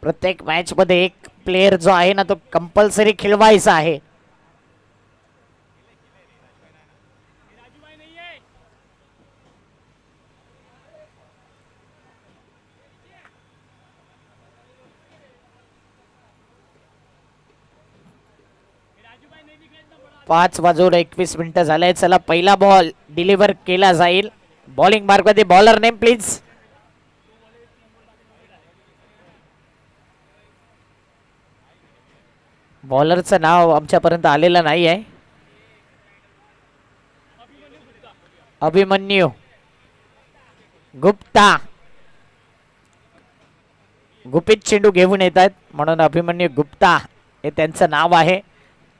प्रत्येक मॅच मध्ये एक प्लेयर जो आहे ना तो कंपल्सरी खेळवायचा आहे. पाच वाजून 21 मिनिटं झाले. चला पहिला बॉल डिलिव्हर केला जाईल. बॉलिंग मार्क मध्ये बॉलर नेम प्लीज. बॉलरचं नाव आमच्यापर्यंत आलेलं नाही आहे. अभिमन्यू गुप्ता. गुपित चेंडू घेऊन येत आहेत म्हणून अभिमन्यू गुप्ता हे त्यांचं नाव आहे.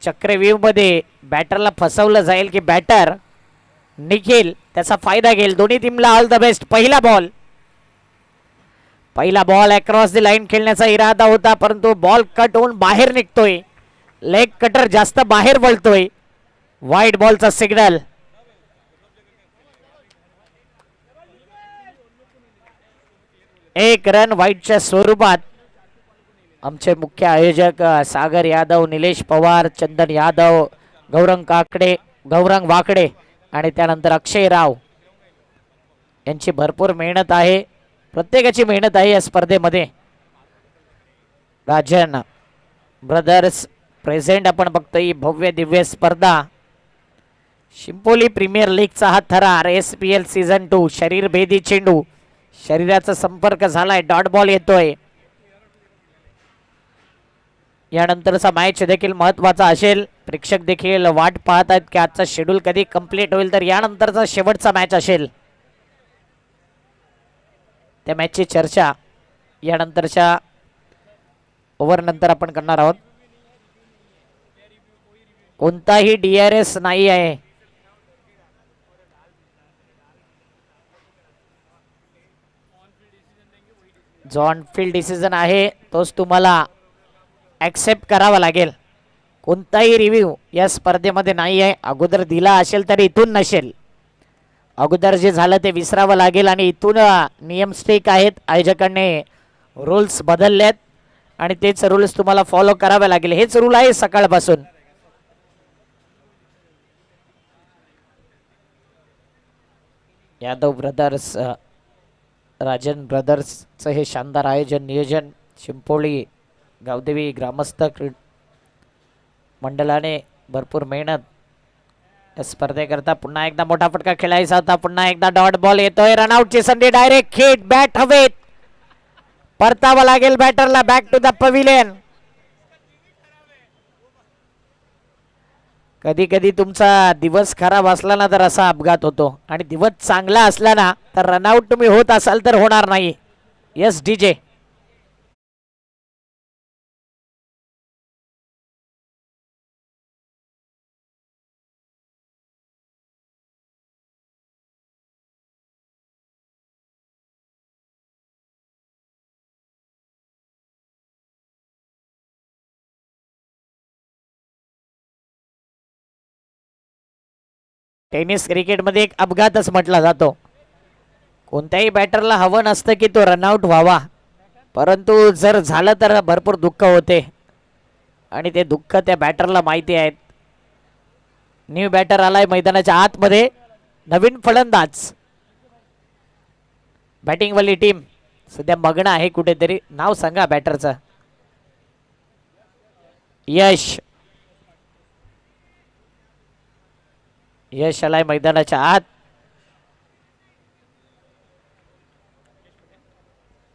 चक्रव्यूह मध्ये बॅटरला फसवलं जाईल की बॅटर निखिल त्याचा फायदा घेईल. दोन्ही टीमला ऑल द बेस्ट. पहिला बॉल अक्रॉस द लाईन खेळण्याचा इरादा होता परंतु बॉल कट होऊन बाहेर निघतोय. लेग कटर जास्त बाहेर वळतोय. वाईड बॉलचा सिग्नल. एक रन वाईटच्या स्वरूपात. आमचे मुख्य आयोजक सागर यादव, निलेश पवार, चंदन यादव, गौरंग वाकडे आणि त्यानंतर अक्षय राव यांची भरपूर मेहनत आहे. प्रत्येकाची मेहनत आहे या स्पर्धेमध्ये. Rajan brothers present. आपण बघतोय भव्य दिव्य स्पर्धा. शिंपोली प्रीमियर लीगचा हा थरार. SPL season 2. शरीर भेदी चेंडू. शरीराचा संपर्क झालाय. डॉट बॉल येतोय. यानंतरचा मॅच देखील महत्वाचा असेल. प्रेक्षक देखील वाट पाहत आहेत की आजचा शेड्यूल कधी कंप्लीट होईल. तर यानंतरचा शेवटचा मॅच असेल. त्या मॅचची चर्चा यानंतरच्या ओव्हर नंतर आपण करणार आहोत. कोणताही DRS नाही आहे. जो ऑनफिल्ड डिसिजन आहे तोच तुम्हाला ॲक्सेप्ट करावा लागेल. कोणताही रिव्ह्यू या स्पर्धेमध्ये नाही आहे. अगोदर दिला असेल तरी इथून नसेल. अगोदर जे झालं ते विसरावं लागेल आणि इथून नियम स्ट्रिक आहेत. आयोजकांनी रूल्स बदललेत आणि तेच रूल्स तुम्हाला फॉलो करावे लागेल. हेच रूल आहे सकाळपासून. यादव ब्रदर्स, राजन ब्रदर्सचं हे शानदार आयोजन नियोजन शिंपोळी गावदेवी ग्रामस्थ मंडळाने भरपूर मेहनत या स्पर्धेकरता. पुन्हा एकदा मोठा फटका खेळायचा होता. पुन्हा एकदा डॉट बॉल येतोय. रनआउटची संधी. Direct hit. बॅट हवेत. परतावा लागेल बॅटरला. Back to the pavilion. कधी कधी तुमचा दिवस खराब असला ना तर असा अपघात होतो आणि दिवस चांगला असला ना तर रनआउट तुम्ही होत असाल तर होणार नाही. Yes DJ. टेनिस क्रिकेटमध्ये एक अपघातच म्हटला जातो. कोणत्याही बॅटरला हवं नसतं की तो रनआउट व्हावा परंतु जर झालं तर भरपूर दुःख होते आणि ते दुःख त्या बॅटरला माहिती आहेत. न्यू बॅटर आलाय मैदानाच्या आतमध्ये. नवीन फलंदाज. बॅटिंगवाली टीम सध्या मग्न आहे कुठेतरी. नाव सांगा बॅटरचं. यश आलाय मैदानाच्या आत.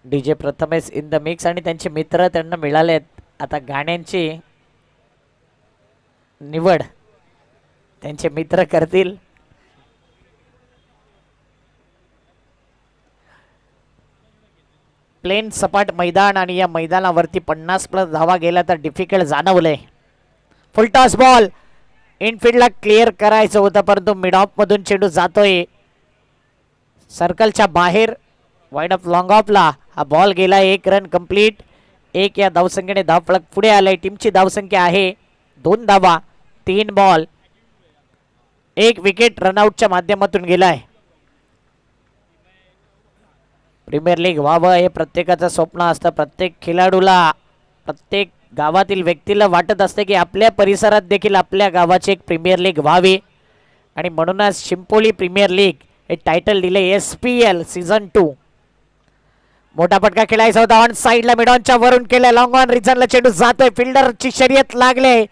DJ Prathamesh in the mix आणि त्यांचे मित्र त्यांना मिळालेत. आता गाण्यांची निवड त्यांचे मित्र करतील. प्लेन सपाट मैदान आणि या मैदानावरती 50+ धावा गेला तर डिफिकल्ट जाणवलंय. Full toss ball. इनफिल्डला क्लिअर करायचं होतं परंतु मिड ऑफ मधून चेंडू जातोय सर्कलच्या बाहेर. वाईड ऑफ लॉंग ऑफला हा बॉल गेला. 1 रन कंप्लीट. 1 या धावसंख्येने धावफलक पुढे आलाय. टीमची धावसंख्या आहे 2 धावा 3 बॉल. 1 विकेट रनआउटच्या माध्यमातून गेलाय. प्रीमियर लीग व्हावं हे प्रत्येकाचं स्वप्न असतं. प्रत्येक खेळाडूला, प्रत्येक गावातील व्यक्तीला वाटत असते की आपल्या परिसरात देखील आपल्या गावाची एक प्रीमियर लीग व्हावी. आणि म्हणूनच शिंपोली प्रीमियर लीग हे टायटल दिले SPL सीझन 2. मोठा फटका खेळायचा होता. ऑन साईडला मिडॉनच्या वरून केलाय. लॉंग ऑन रिझनला चेंडू जातोय. फिल्डरची शर्यत लागले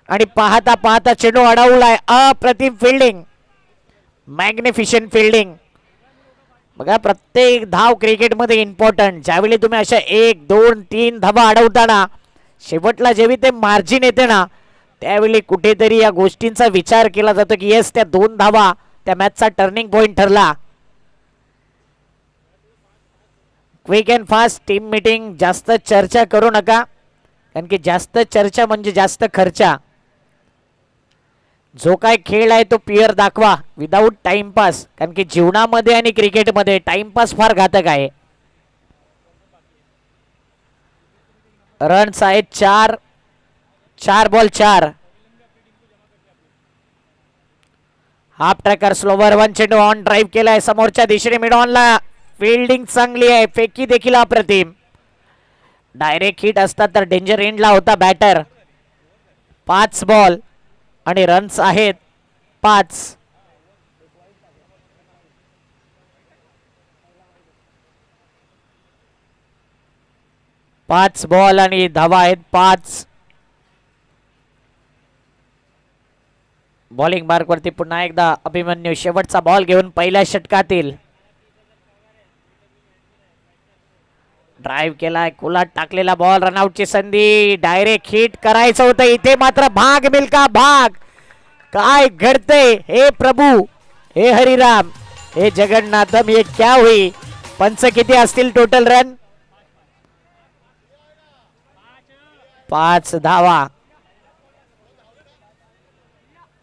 आणि पाहता पाहता चेंडू अडवलाय. अप्रतिम फिल्डिंग, मॅग्निफिशंट फिल्डिंग. बघा, प्रत्येक धाव क्रिकेटमध्ये इम्पॉर्टंट. ज्यावेळी तुम्ही अशा 1, 2, 3 धावा अडवताना शेवटला जेव्हा ते मार्जिन येते ना, त्यावेळी कुठेतरी या गोष्टींचा विचार केला जातो की येस, त्या 2 धावा त्या मॅचचा टर्निंग पॉइंट ठरला. Quick and fast team meeting. जास्त चर्चा करू नका, कारण की जास्त चर्चा म्हणजे जास्त खर्चा. जो काय खेळ आहे तो प्युअर दाखवा विदाऊट टाइमपास, कारण की जीवनामध्ये आणि क्रिकेटमध्ये टाइमपास फार घातक आहे. रन्स आहेत 4. 4 बॉल 4. हाफ ट्रॅकर स्लोवर 1 चेंडू ऑन ड्राईव्ह केलाय समोरच्या दिशेने मिडॉनला. फिल्डिंग चांगली आहे, फेकी देखील अप्रतिम. डायरेक्ट हिट असतात तर डेंजर एंडला होता बॅटर. 5 बॉल आणि रन्स आहेत 5. पाच बॉल आणि धावा आहेत 5. बॉलिंग मार्क वरती पुन्हा एकदा अभिमन्यू. शेवटचा बॉल घेऊन पहिल्या षटकातील. ड्राईव्ह केलाय, कुलात टाकलेला बॉल. रनआउटची संधी. डायरेक्ट हिट करायचं होतं इथे, मात्र भाग मिल्का भाग. काय घडतंय हे प्रभू, हे हरिराम, हे जगन्नाथम, हे क्या हुई. पंच किती असतील टोटल रन? 5 धावा.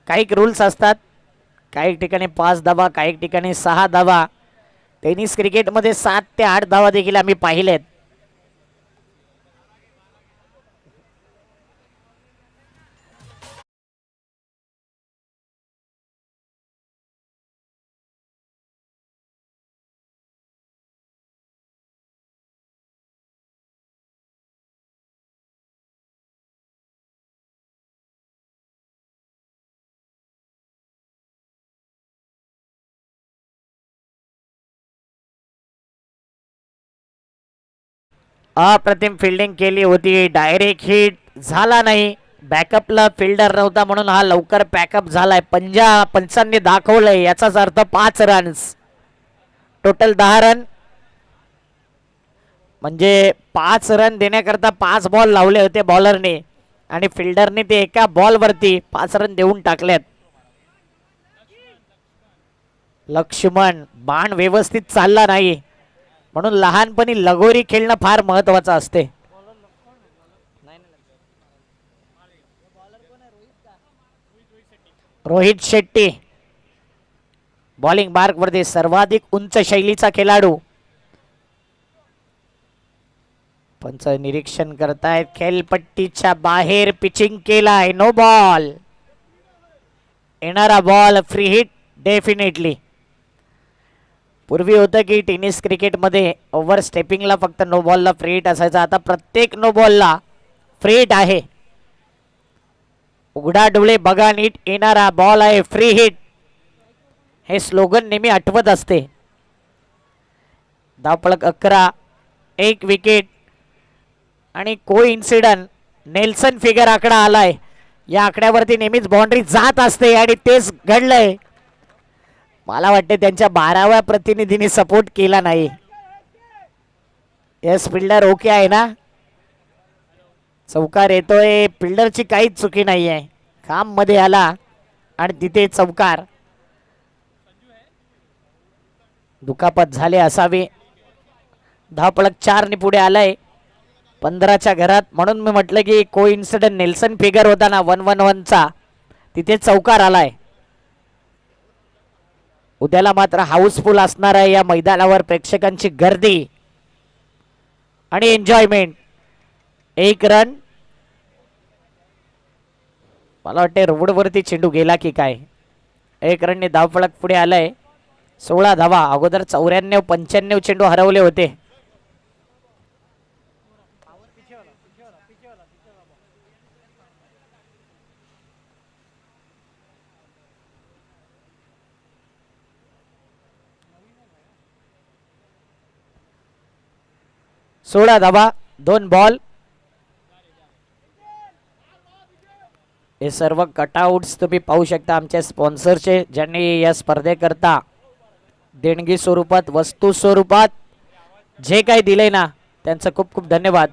काही रूल्स असतात, काही ठिकाणी 5 धावा, काही ठिकाणी 6 धावा. टेनिस क्रिकेटमध्ये 7 ते 8 धावा देखील आम्ही पाहिलेत. अप्रतिम फिल्डिंग केली होती. डायरेक्ट हिट झाला नाही. बॅकअपला फिल्डर नव्हता म्हणून हा लवकर पॅकअप झालाय. पंचांनी दाखवलंय, याचाच अर्थ 5 रन्स. टोटल 10 रन, म्हणजे 5 रन देण्याकरता 5 बॉल लावले होते बॉलरने आणि फिल्डरने ते एका बॉलवरती 5 रन देऊन टाकलेत. लक्ष्मण, बाण व्यवस्थित चालला नाही, म्हणून लहानपणी लगोरी खेळणं फार महत्वाचं असते. रोहित शेट्टी बॉलिंग मार्क वरती सर्वाधिक उंच शैलीचा खेळाडू. पंच निरीक्षण करतायत. खेळपट्टीच्या बाहेर पिचिंग केलाय. No ball. येणारा बॉल फ्री हिट डेफिनेटली. पूर्वी होतं की टेनिस क्रिकेटमध्ये ओव्हर स्टेपिंगला फक्त नो बॉलला फ्री हिट असायचा. आता प्रत्येक नो बॉलला फ्री हिट आहे. उघडा डोळे बघा नीट, येणारा बॉल आहे फ्री हिट. हे स्लोगन नेहमी आठवत असते. धावफलक 11, 1 विकेट आणि को इन्सिडंट नेल्सन फिगर आकडा आलाय. या आकड्यावरती नेहमीच बाउंड्री जात असते आणि तेच घडलंय. मला वाटते त्यांच्या 12व्या प्रतिनिधींनी सपोर्ट केला नाही. यस, फिल्डर ओके आहे ना? चौकार येतोय. फिल्डरची काहीच चुकी नाही आहे. काम मध्ये आला आणि तिथे चौकार. दुखापत झाले असावे. धावफलक 4 ने पुढे आलाय 15च्या घरात. म्हणून मी म्हटलं की को इन्सिडंट नेल्सन फिगर होता ना 1-1-1चा, तिथे चौकार आलाय. उद्याला मात्र हाऊसफुल असणार आहे या मैदानावर. प्रेक्षकांची गर्दी आणि एन्जॉयमेंट. 1 रन. मला वाटते रोडवरती चेंडू गेला की काय. 1 रनने धावफलक पुढे आलाय. 16 धावा. अगोदर 94-95 चेंडू हरवले होते. सोळा धावा, 2 बॉल. हे सर्व कटआउट्स तुम्ही पाहू शकता आमच्या स्पॉन्सरचे, ज्यांनी या स्पर्धेकरता देणगी स्वरूपात, वस्तू स्वरूपात जे काही दिले ना, त्यांचं खूप खूप धन्यवाद.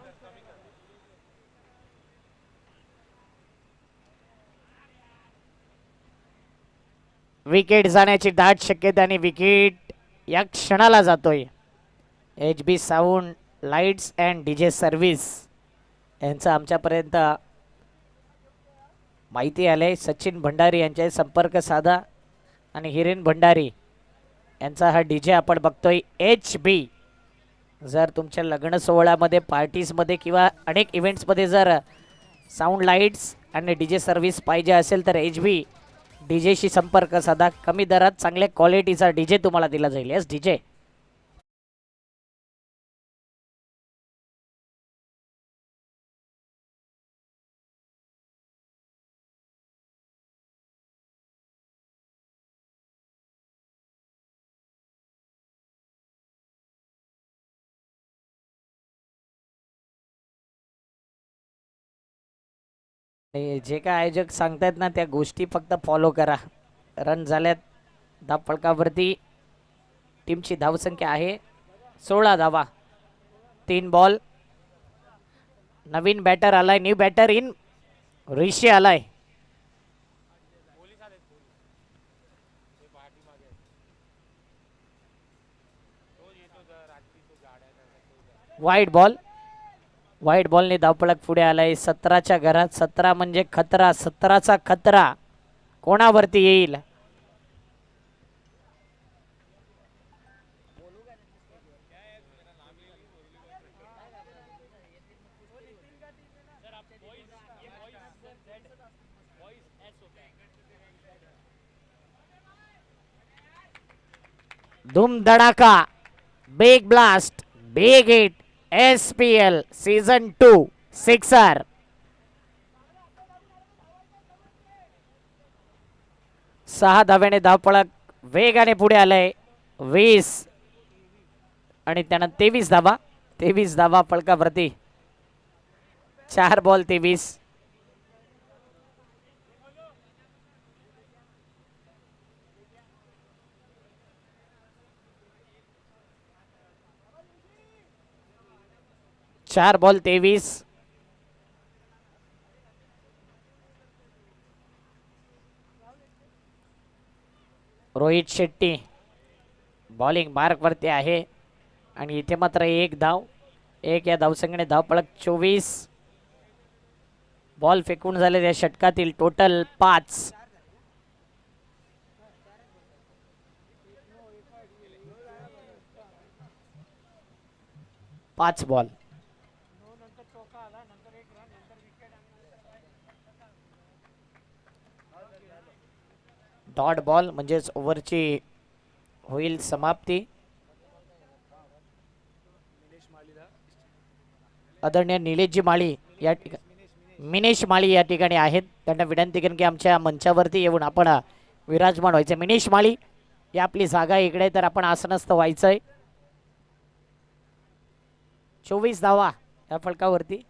विकेट जाण्याची दाट शक्यता आणि विकेट या क्षणाला जातोय. HB sound lights and DJ service यांचं आमच्यापर्यंत माहिती आले. सचिन भंडारी यांचे संपर्क साधा आणि हिरेन भंडारी यांचा हा डीजे आपण बघतोय. HB जर तुमच्या लग्न सोहळ्यामध्ये, पार्टीजमध्ये किंवा अनेक इव्हेंट्समध्ये जर साऊंड लाईट्स आणि डीजे सर्व्हिस पाहिजे असेल तर HB डीजेशी संपर्क साधा. कमी दरात चांगल्या क्वालिटीचा डीजे तुम्हाला दिला जाईल. Yes DJ. जे काय आयोजक सांगतायत ना त्या गोष्टी फक्त फॉलो करा. रन झाल्यात. धाव फलकावरती टीमची धावसंख्या आहे 16 धावा. 3 बॉल. नवीन बॅटर आलाय, न्यू बॅटर इन ऋषी आलाय. वाईट बॉल. वाईट बॉलने धावफलक पुढे आलाय. 17च्या घरात 17 म्हणजे खतरा. 17चा खतरा कोणावरती येईल. धूम धडाका, big blast, big hit, SPL season 2 sixer. 6 धाव्याने धावफलक वेगाने पुढे आलंय. 20 आणि त्यानं 23 धावा. 23 धावा फलकावरती. 4 बॉल 23. चार बॉल 23. रोहित शेट्टी बॉलिंग मार्कवरती आहे आणि इथे मात्र 1 धाव. 1 या धावसंख्येने धावफलक 24. बॉल फेकून झाले त्या षटकातील टोटल 5. बॉल. डॉट बॉल म्हणजेच ओव्हरची होईल समाप्ती. आदरणीय निलेशजी माळी या ठिकाणी, मिनेश माळी या ठिकाणी आहेत. त्यांना विनंती करेन की आमच्या मंचावरती येऊन आपण विराजमान व्हायचं. मिनेश माळी या आपली जागा इकडे तर आपण आसनस्थ व्हायचंय. 24 धावा या फलकावरती.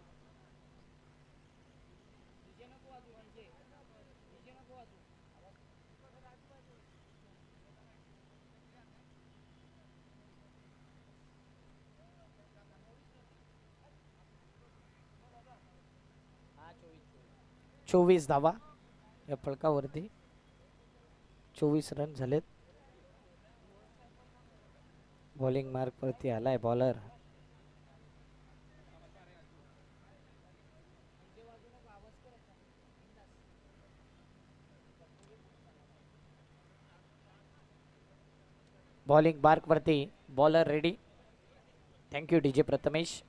चोवीस धावा या फलकावरती. 24 रन झालेत. बॉलिंग मार्क वरती आलाय बॉलर. बॉलिंग मार्क वरती bowler ready. Thank you DJ Prathamesh.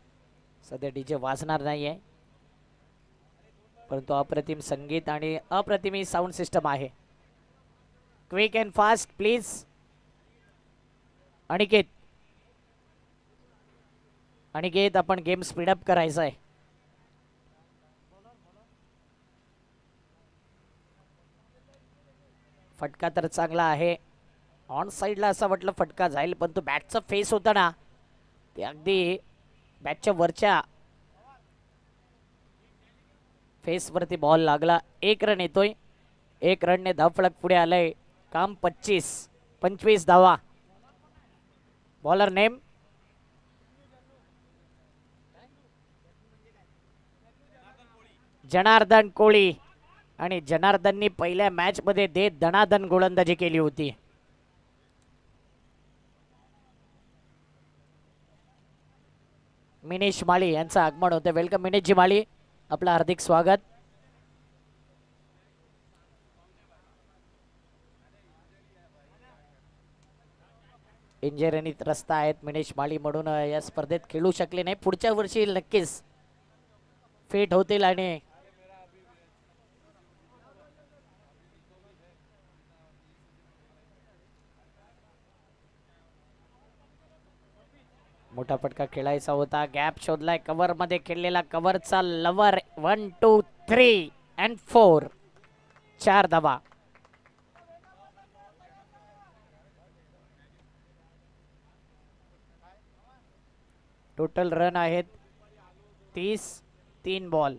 सध्या डीजे वाजणार नाही आहे, परंतु अप्रतिम संगीत आणि अप्रतिम साऊंड सिस्टम आहे. Quick and fast please. Aniket Aniket आपण गेम स्पीडअप करायचा आहे. फटका तर चांगला आहे. ऑन साईडला असं वाटलं फटका जाईल, पण तो बॅटचा फेस होता ना, ते अगदी बॅटच्या वरच्या फेसवरती बॉल लागला. 1 रन येतोय. 1 रनने धावफलक पुढे आलंय. काम 25 धावा. बॉलर नेम जनार्दन कोळी. आणि जनार्दननी पहिल्या मॅच मध्ये दे दणादन गोलंदाजी केली होती. मिनेश माळी यांचं आगमन होतं. वेलकम मिनेशजी माळी, आपलं हार्दिक स्वागत. इंजरीने त्रस्त आहेत मिनेश माळी, म्हणून या स्पर्धेत खेळू शकले नाही. पुढच्या वर्षी नक्कीच फिट होतील. आणि मोठा फटका खेळायचा होता. गॅप शोधलाय कव्हर मध्ये खेळलेला. कव्हरचा लवर. 1 2 3 and 4. 4 धावा. टोटल रन आहेत 30. 3 बॉल.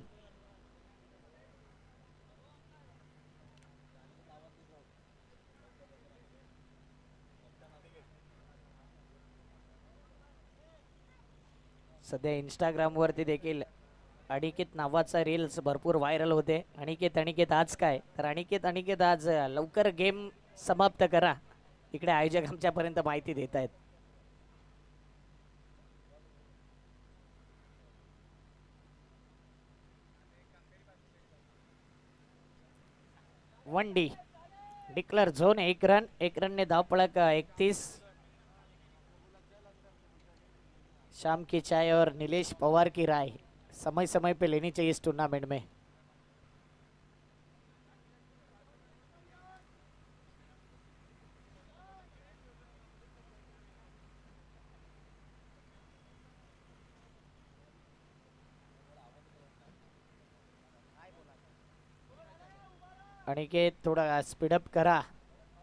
सध्या इंस्टाग्राम वरती देखील अनिकेत नावाचा रील्स भरपूर व्हायरल होते. अनिकेत आज काय, तर अनिकेत आज लवकर गेम समाप्त करा, इकडे आयोजक आमच्यापर्यंत माहिती देत आहेत. One D declare zone. 1 run. 1 रनने धावफलक 31. शाम की चाय और नीलेश पवार की राय समय समय पे लेनी चाहिए इस टूर्नामेंट में. अनिकेत थोडा स्पीडअप करा.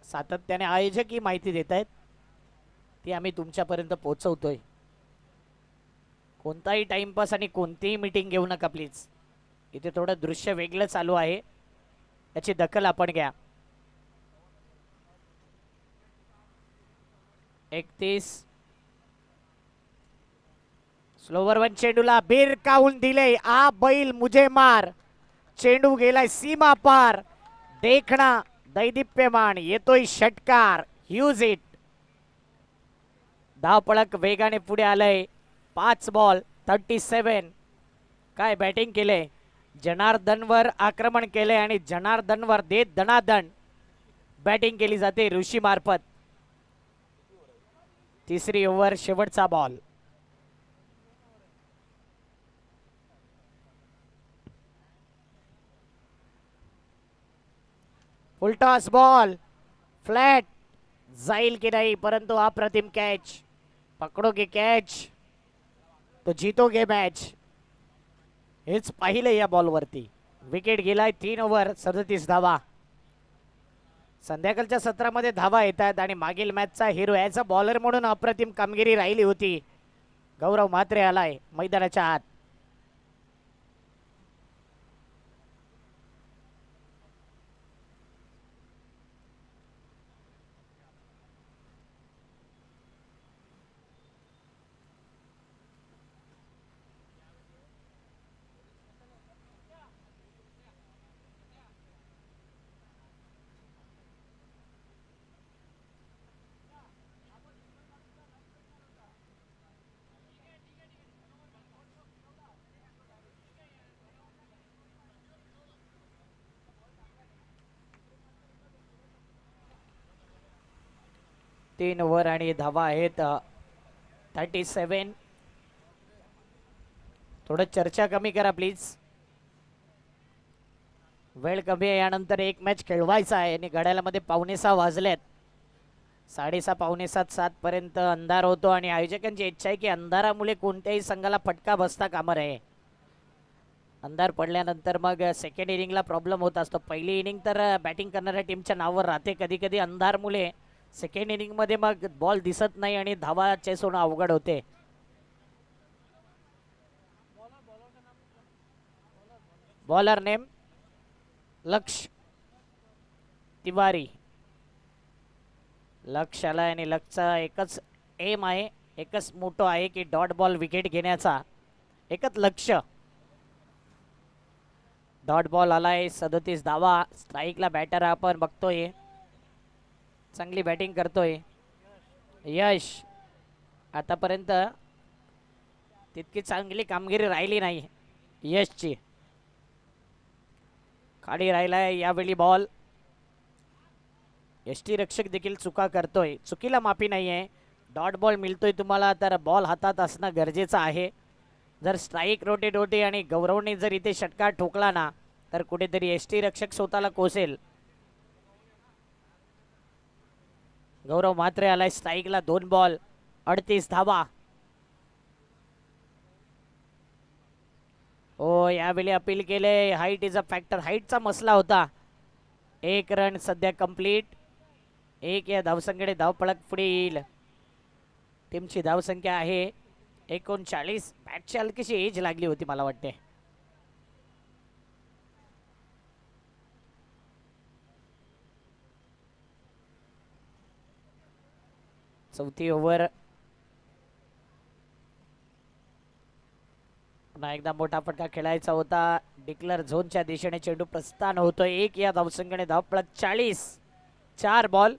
सातत्याने आयोजक ही माहिती देत आहेत, ती आम्ही तुमच्यापर्यंत पोहोचवतोय. कोणताही टाइमपास आणि कोणतीही मीटिंग घेऊ नका प्लीज. इथे थोडं दृश्य वेगळं चालू आहे, याची दखल आपण घ्या. 31. स्लोवर वन चेंडूला बिरकावून दिले. आ बैल मुझे मार. चेंडू गेलाय सीमा पार. देखणा दैदिप्यमान. येतोय षटकार. Use it. धावपळक वेगाने पुढे आलंय. 5 बॉल 37. काय बॅटिंग केले. जनार्दनवर आक्रमण केले आणि जनार्दनवर देत दणादण बॅटिंग केली जाते ऋषी मार्फत. तिसरी ओव्हर, शेवटचा बॉल. Full toss ball. फ्लॅट जाईल की नाही, परंतु अप्रतिम कॅच. पकडोगे कॅच तो जीतोगे मॅच, हेच पाहिलं या बॉलवरती. विकेट गेलाय. 3 ओव्हर 37 धावा. संध्याकाळच्या सत्रामध्ये धावा येत आहेत आणि मागील मॅचचा हिरो ॲज अ बॉलर म्हणून अप्रतिम कामगिरी राहिली होती. गौरव म्हात्रे आलाय मैदानाच्या आत. तीन ओव्हर आणि धावा आहेत 37. थोडं चर्चा कमी करा प्लीज, वेळ कमी आहे. यानंतर एक मॅच खेळवायचा आहे आणि घड्याळामध्ये 5:15 वाजलेत. 6:30 पावणे 7 पर्यंत अंधार होतो आणि आयोजकांची इच्छा आहे की अंधारामुळे कोणत्याही संघाला फटका बसता कामा नये. अंधार पडल्यानंतर मग सेकंड इनिंगला प्रॉब्लेम होत असतो. पहिली इनिंग तर बॅटिंग करणाऱ्या टीमच्या नावावर राहते. कधी कधी अंधारमुळे सेकंड इनिंगमध्ये मग बॉल दिसत नाही आणि धावा चेस होणं अवघड होते. बॉलर नेम लक्ष तिवारी. लक्ष आलाय आणि लक्षचा एकच एम आहे, एकच मोठो आहे की डॉट बॉल विकेट घेण्याचा. एकच लक्ष. डॉट बॉल आलाय. 37 धावा. स्ट्राईकला बॅटर आपण बघतोय, चांगली बॅटिंग करतोय यश. आतापर्यंत तितकी चांगली कामगिरी राहिली नाही यशची. खाली राहिलाय यावेळी बॉल. यष्टी रक्षक देखील चुका करतोय. चुकीला माफी नाही आहे. डॉट बॉल मिळतोय तुम्हाला तर बॉल हातात असणं गरजेचं आहे. जर स्ट्राईक रोटेट होते आणि गौरवने जर इथे षटकार ठोकला ना तर कुठेतरी यष्टी रक्षक स्वतःला कोसेल. गौरव मात्रे आलाय स्ट्राईकला. 2 बॉल 38 धावा. हो यावेळी अपील केले. Height is a factor. हाईटचा मसला होता. 1 रन सध्या कंप्लीट. 1 या धावसंख्येने धावपळक पुढे येईल. टीमची धावसंख्या आहे 39. बॅटची हलकीशी एज लागली होती मला वाटते. चौथी ओव्हर. पुन्हा एकदा मोठा फटका खेळायचा होता. डिक्लर झोनच्या दिशेने चेंडू प्रस्थान होतोय. 1 या धावसंख्येने धावपळक 40. 4 बॉल.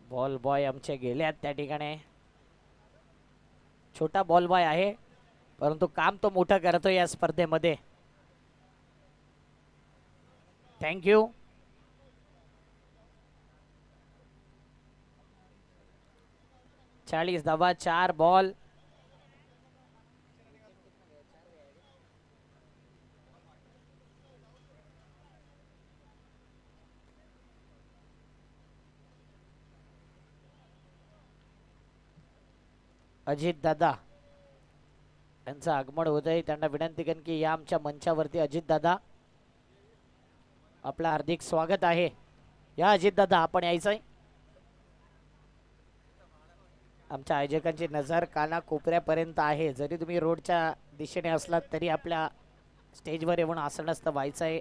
बॉल बॉय आमचे गेल्यात त्या ठिकाणी. छोटा बॉल बॉय आहे परंतु काम तो मोठं करतो या स्पर्धेमध्ये. थँक्यू. चाळीस धावा 4 बॉल. अजित दादा यांचं आगमन होत आहे. त्यांना विनंती करेन की या आमच्या मंचावरती. अजित दादा आपलं हार्दिक स्वागत आहे. या अजित दादा आपण यायचंय. आमच्या आयोजकांची नजर काना कोपऱ्यापर्यंत आहे. जरी तुम्ही रोडच्या दिशेने असलात तरी आपल्या स्टेजवर येऊन आसनस्थ व्हायचं आहे.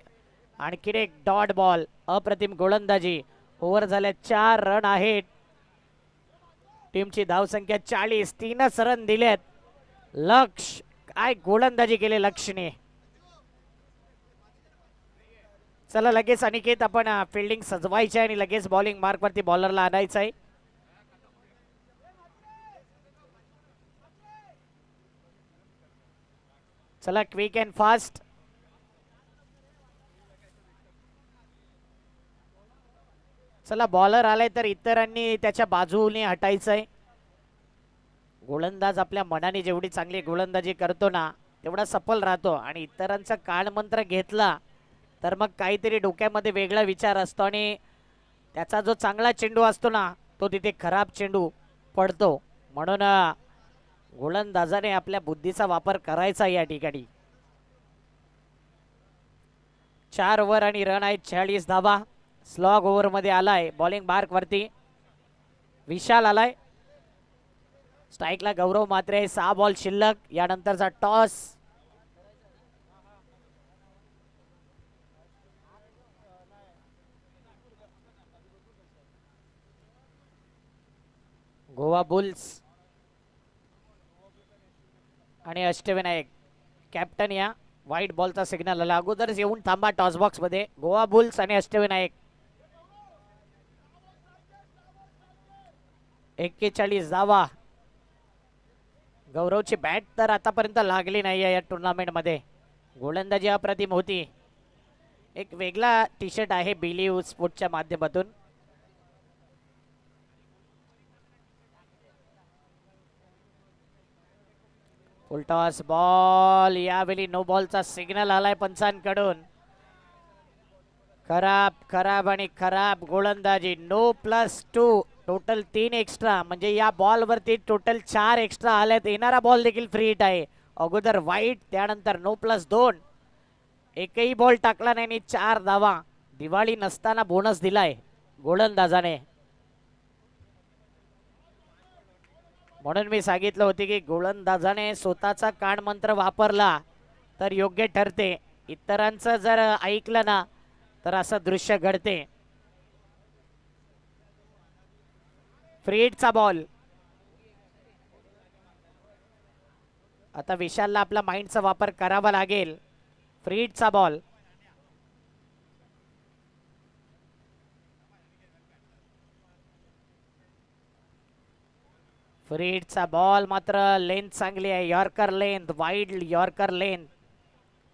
आणखीन एक डॉट बॉल. अप्रतिम गोलंदाजी. ओव्हर झाल्या 4 रन आहेत. टीमची धावसंख्या 40. 3च रन दिलेत. लक्ष काय गोलंदाजी केले लक्षने. चला लगेच अनिकेत आपण फिल्डिंग सजवायची आणि लगेच बॉलिंग मार्क वरती बॉलरला आणायचं आहे. चला क्विक अँड फास्ट. चला बॉलर आलाय तर इतरांनी त्याच्या बाजूने हटायचंय. गोलंदाज आपल्या मनाने जेवढी चांगली गोलंदाजी करतो ना तेवढा सफल राहतो आणि इतरांचा कानमंत्र घेतला तर मग काहीतरी डोक्यामध्ये वेगळा विचार असतो आणि त्याचा जो चांगला चेंडू असतो ना तो तिथे खराब चेंडू पडतो. म्हणून गोलंदाजाने आपल्या बुद्धीचा वापर करायचा या ठिकाणी. 4 ओव्हर आणि रन आहेत 46 धावा. स्लॉग ओव्हर मध्ये आलाय. बॉलिंग मार्क वरती विशाल आलाय. स्ट्राईकला गौरव मात्रे. 6 बॉल शिल्लक. यानंतरचा टॉस. गोवा बुल्स आणि अष्टविनायक कॅप्टन या. व्हाईट बॉलचा सिग्नल आला. अगोदरच येऊन थांबा टॉस बॉक्स मध्ये. गोवा बुल्स आणि अष्टविनायक. 41 धावा. गौरवची बॅट तर आतापर्यंत लागली नाही या टुर्नामेंट मध्ये. गोलंदाजी अप्रतिम होती. एक वेगळा टी शर्ट आहे बिलीव स्पोर्टच्या माध्यमातून. फुल टॉस बॉल. यावेळी नो बॉलचा सिग्नल आलाय पंचांकडून. खराब खराब आणि खराब गोलंदाजी. नो+2 टोटल 3 एक्स्ट्रा म्हणजे या बॉल वरती टोटल 4 एक्स्ट्रा आलेत. येणारा बॉल देखील फ्री हिट आहे. अगोदर वाईट, त्यानंतर नो+2. एकही बॉल टाकला नाही आणि 4 धावा. दिवाळी नसताना बोनस दिलाय गोलंदाजाने. म्हणून मी सांगितलं होते की गोलंदाजाने स्वतःचा कानमंत्र वापरला तर योग्य ठरते. इतरांचं जर ऐकलं ना तर असं दृश्य घडते. फ्री हिटचा बॉल. आता विशालला आपला माइंडचा वापर करावा लागेल. फ्री हिटचा बॉल. फ्री हिटचा बॉल मात्र लेंथ चांगली आहे. Yorker length, wide yorker length,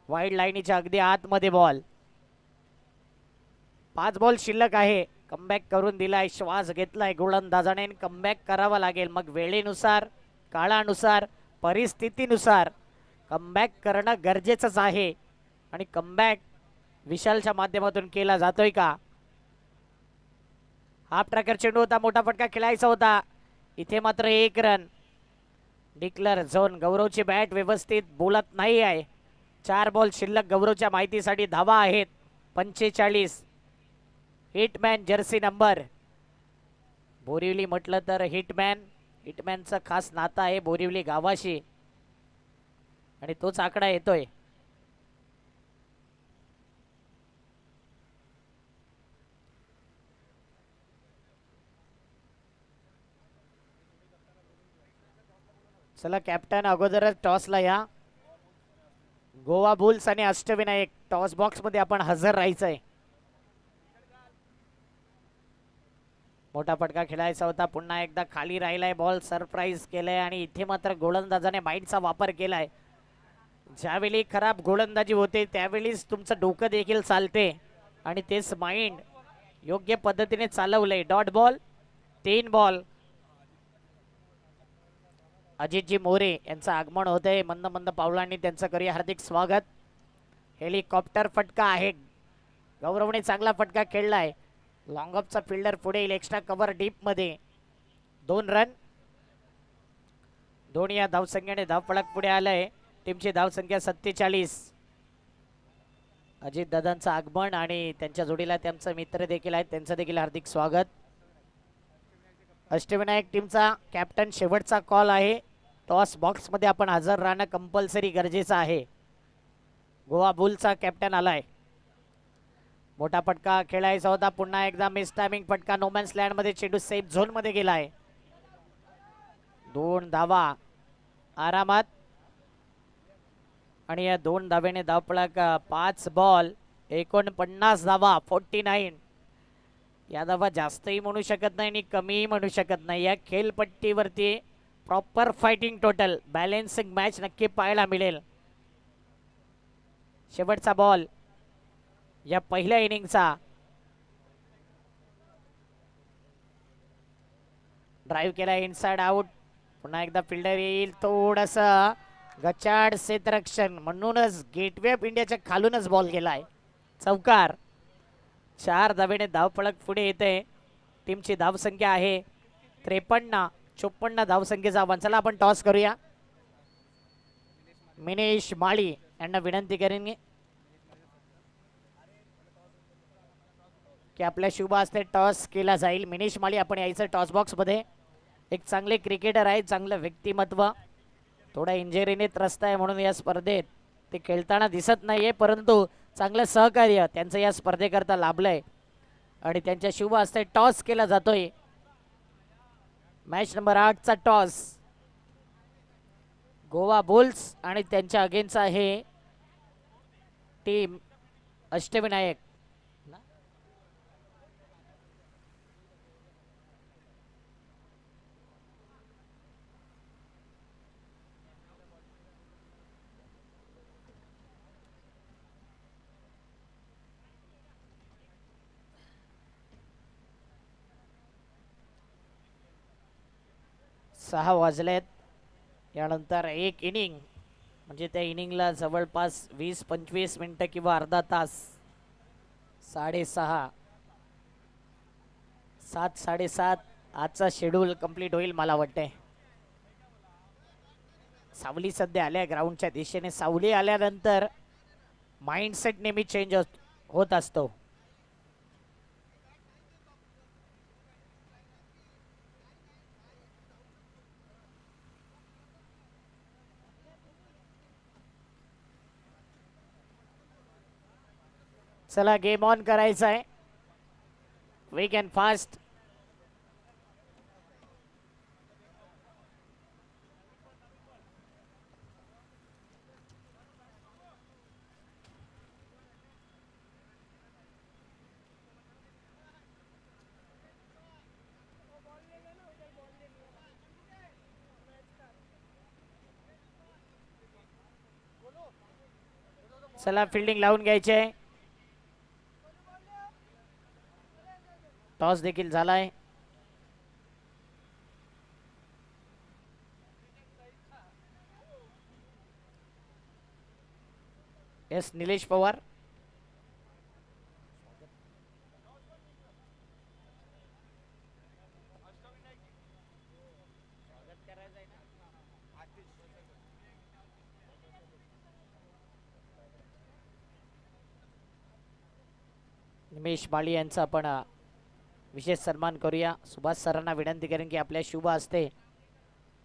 wide लाईनीच्या अगदी आतमध्ये बॉल. 5 बॉल शिल्लक आहे. कमबॅक करून दिलाय, श्वास घेतलाय गोलंदाजाने. कमबॅक करावा लागेल. मग वेळेनुसार, काळानुसार, परिस्थितीनुसार कमबॅक करणं गरजेचंच आहे. आणि कमबॅक विशालच्या माध्यमातून केला जातोय का? हाफ ट्रॅकर चेंडू होता, मोठा फटका खेळायचा होता. इथे मात्र 1 रन. डिक्लर झोन. गौरवची बॅट व्यवस्थित बोलत नाही आहे. 4 बॉल शिल्लक. गौरवच्या माहितीसाठी धावा आहेत 45. Hitman Jersey number. बोरिवली म्हटलं तर हिटमॅनचं खास नातं आहे बोरिवली गावाशी आणि तोच आकडा येतोय. चला कॅप्टन अगोदरच टॉसला या. गोवा बुल्स आणि अष्टविनायक टॉस बॉक्स मध्ये आपण हजर राहायचंय. मोठा फटका खेळायचा होता. पुन्हा एकदा खाली राहिलाय बॉल. सरप्राईज केलंय आणि इथे मात्र गोलंदाजाने माइंडचा वापर केलाय. ज्यावेळी खराब गोलंदाजी होते त्यावेळीच तुमचं डोकं देखील चालते आणि तेच माइंड योग्य पद्धतीने चालवलंय. Dot ball. 3 बॉल. अजितजी मोरे यांचं आगमन होतंय. मंद मंद पावलांनी त्यांचं करूया हार्दिक स्वागत. हेलिकॉप्टर फटका आहे. गौरवने चांगला फटका खेळलाय. लॉंग ऑफचा फिल्डर पुढे येईल. एक्स्ट्रा कव्हर डीप मध्ये. 2 रन. 2 या धावसंख्येने धावफलक पुढे आलंय. टीमची धावसंख्या 47. अजित दादांचं आगमन आणि त्यांच्या जोडीला त्यांचे मित्र देखील आहेत, त्यांचं देखील हार्दिक स्वागत. अष्टविनायक टीमचा कॅप्टन शेवटचा कॉल आहे. टॉस बॉक्स मध्ये आपण हजर राहणं कंपल्सरी गरजेचं आहे. गोवा बुलचा कॅप्टन आलाय. मोठा फटका खेळायचा होता. पुन्हा एकदा मिस टायमिंग फटका. नोमॅन्स लँड मध्ये चेंडू सेफ झोन मध्ये गेलाय. 2 धावा आरामात आणि या 2 धावेने धावफलक 5 बॉल 49 धावा 49. या धावा जास्तही म्हणू शकत नाही आणि कमीही म्हणू शकत नाही. या खेळपट्टीवरती proper fighting total balancing match नक्की पाहायला मिळेल. शेवटचा बॉल या पहिल्या इनिंगचा. ड्राईव्ह केला इनसाइड आउट. पुन्हा एकदा फिल्डर येईल. थोडस गचाड क्षेत्ररक्षण म्हणूनच गेटवे ऑफ इंडियाच्या खालूनच बॉल गेलाय. चौकार. 4 धावेने धावफलक पुढे येते. टीमची धावसंख्या आहे 53. 54 धावसंख्येचा आव्हान. चला आपण टॉस करूया. मिनेश माळी यांना विनंती करेन की आपल्या शुभ हस्ते टॉस केला जाईल. मिनेश माळी आपण यायचं टॉस बॉक्स मध्ये. एक चांगले क्रिकेटर आहे, चांगलं व्यक्तिमत्व. थोडा इंजरीने त्रस्त आहे म्हणून या स्पर्धेत ते खेळताना दिसत नाहीये, परंतु चांगलं सहकार्य त्यांचं या स्पर्धेकरता लाभलंय आणि त्यांच्या शुभ हस्ते टॉस केला जातोय. मॅच नंबर 8 चा टॉस. गोवा बुल्स आणि त्यांच्या अगेन्स्ट आहे टीम अष्टविनायक. सहा वाजलेत. यानंतर एक इनिंग म्हणजे त्या इनिंगला जवळपास 20-25 मिनिटं किंवा अर्धा तास 6:30 7:30 आजचा शेड्यूल कंप्लीट होईल मला वाटते. सावली सध्या आल्या ग्राउंडच्या दिशेने. सावली आल्यानंतर माइंडसेट नेहमी चेंज होत असतो. चला गेम ऑन करायचा आहे. Quick and fast. चला फिल्डिंग लावून घ्यायचे. टॉस देखील झालाय. एस निलेश पवार. निमेश माळी यांचा आपण विशेष सन्मान करूया. सुभाष सरांना विनंती करेन की आपल्या शुभ हस्ते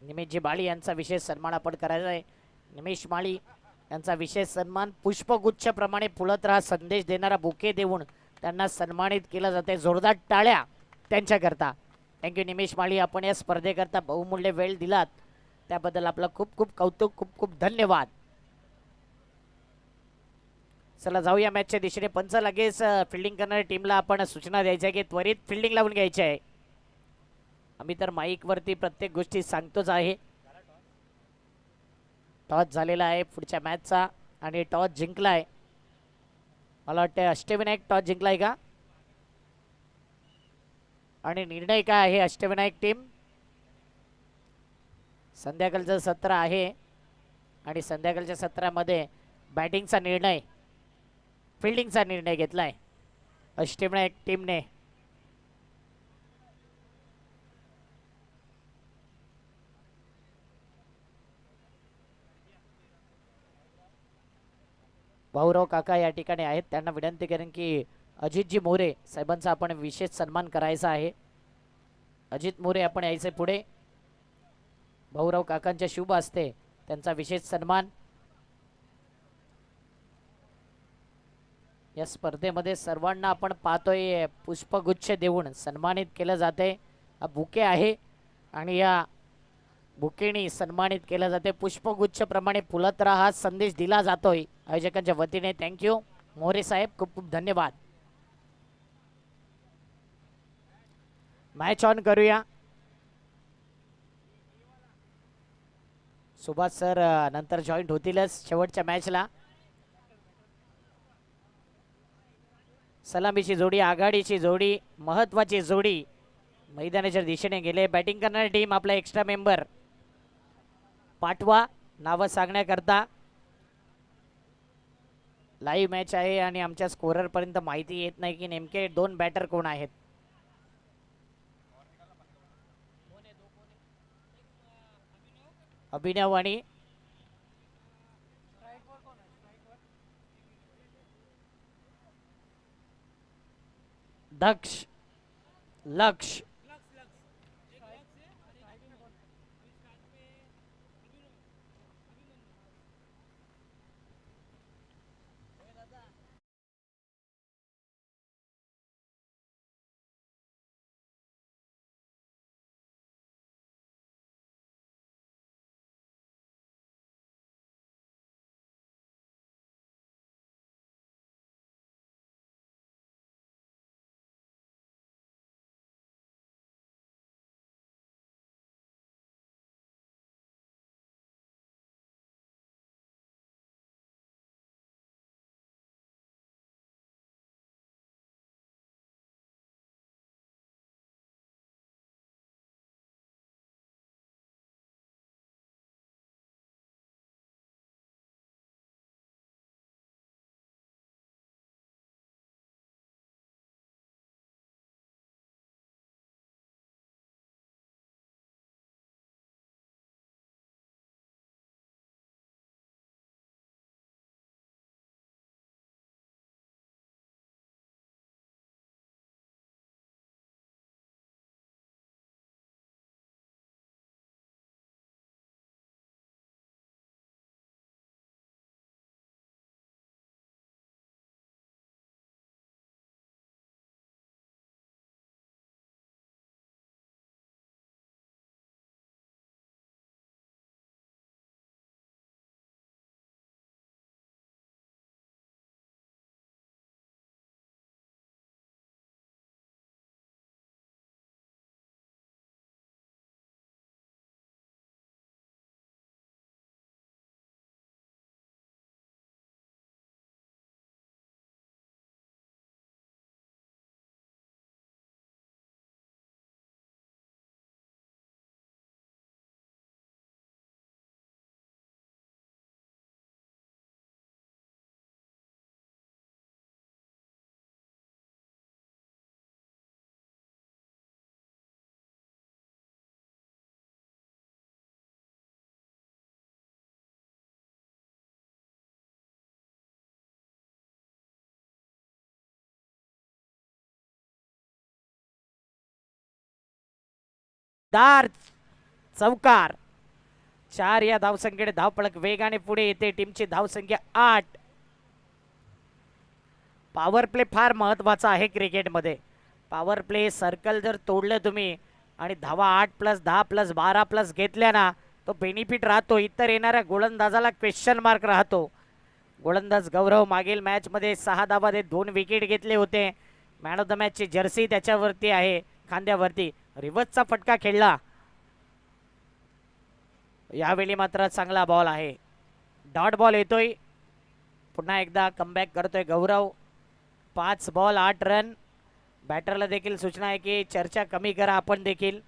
निमेशजी माळी यांचा विशेष सन्मान आपण करायचा आहे. निमेश माळी यांचा विशेष सन्मान पुष्पगुच्छप्रमाणे फुलत राहा संदेश देणारा बुके देऊन त्यांना सन्मानित केलं जाते. जोरदार टाळ्या त्यांच्याकरता. थँक्यू निमेश माळी, आपण या स्पर्धेकरता बहुमूल्य वेळ दिलात त्याबद्दल आपलं खूप खूप कौतुक, खूप खूप धन्यवाद. चला जाऊया मॅचच्या दिशेने. पंच लगेच फिल्डिंग करणाऱ्या टीमला आपण सूचना द्यायच्या की त्वरित फिल्डिंग लावून घ्यायची आहे. आम्ही तर माईकवरती प्रत्येक गोष्टी सांगतोच आहे. टॉस झालेला आहे पुढच्या मॅचचा आणि टॉस जिंकलाय. मला वाटतं अष्टविनायक टॉस जिंकलाय का? आणि निर्णय काय आहे अष्टविनायक टीम? संध्याकाळचं सत्र आहे आणि संध्याकाळच्या सत्रामध्ये बॅटिंगचा निर्णय, फिल्डिंगचा निर्णय घेतलाय अष्टविनायक टीमने. भाऊराव काका या ठिकाणी आहेत. त्यांना विनंती करेन की अजितजी मोरे साहेबांचा आपण विशेष सन्मान करायचा आहे. अजित मोरे आपण यायचे पुढे. भाऊराव काकांच्या शुभ असते त्यांचा विशेष सन्मान. या स्पर्धेमध्ये सर्वांना आपण पाहतोय पुष्पगुच्छ देऊन सन्मानित केलं जाते. हा बुके आहे आणि या बुकेनी सन्मानित केलं जाते. पुष्पगुच्छ प्रमाणे फुलत राहा संदेश दिला जातोय आयोजकांच्या वतीने. थँक्यू मोरे साहेब, खूप खूप धन्यवाद. मॅच ऑन करूया. सुभाष सर नंतर जॉईंट होतीलच शेवटच्या मॅचला. सलामीची जोडी, आघाडीची जोडी, महत्वाची जोडी मैदानाच्या दिशेने गेले. बॅटिंग करणारी टीम आपला एक्स्ट्रा मेंबर पाठवा नावं सांगण्याकरता. लाईव्ह मॅच आहे आणि आमच्या स्कोरर पर्यंत माहिती येत नाही की नेमके दोन बॅटर कोण आहेत. अभिनव आणि दक्ष, लक्ष. जोरदार चौकार. 4 या धावसंख्येने धावपळक वेगाने पुढे येते. टीमची धावसंख्या 8. पॉवर प्ले फार महत्वाचा आहे क्रिकेटमध्ये. पॉवर प्ले सर्कल जर तोडलं तुम्ही आणि धावा 8+10+12+ घेतल्या ना, तो बेनिफिट राहतो. इतर येणाऱ्या गोलंदाजाला क्वेश्चन मार्क राहतो. गोलंदाज गौरव मागील मॅचमध्ये 6 धावा देत 2 विकेट घेतले होते. मॅन ऑफ द मॅचची जर्सी त्याच्यावरती आहे, खांद्यावरती. रिव्हर्सचा फटका खेळला. यावेळी मात्र चांगला बॉल आहे. डॉट बॉल येतोय. पुन्हा एकदा कमबॅक करतोय गौरव. 5 बॉल 8 रन. बॅटरला देखील सूचना आहे की चर्चा कमी करा आपण देखील.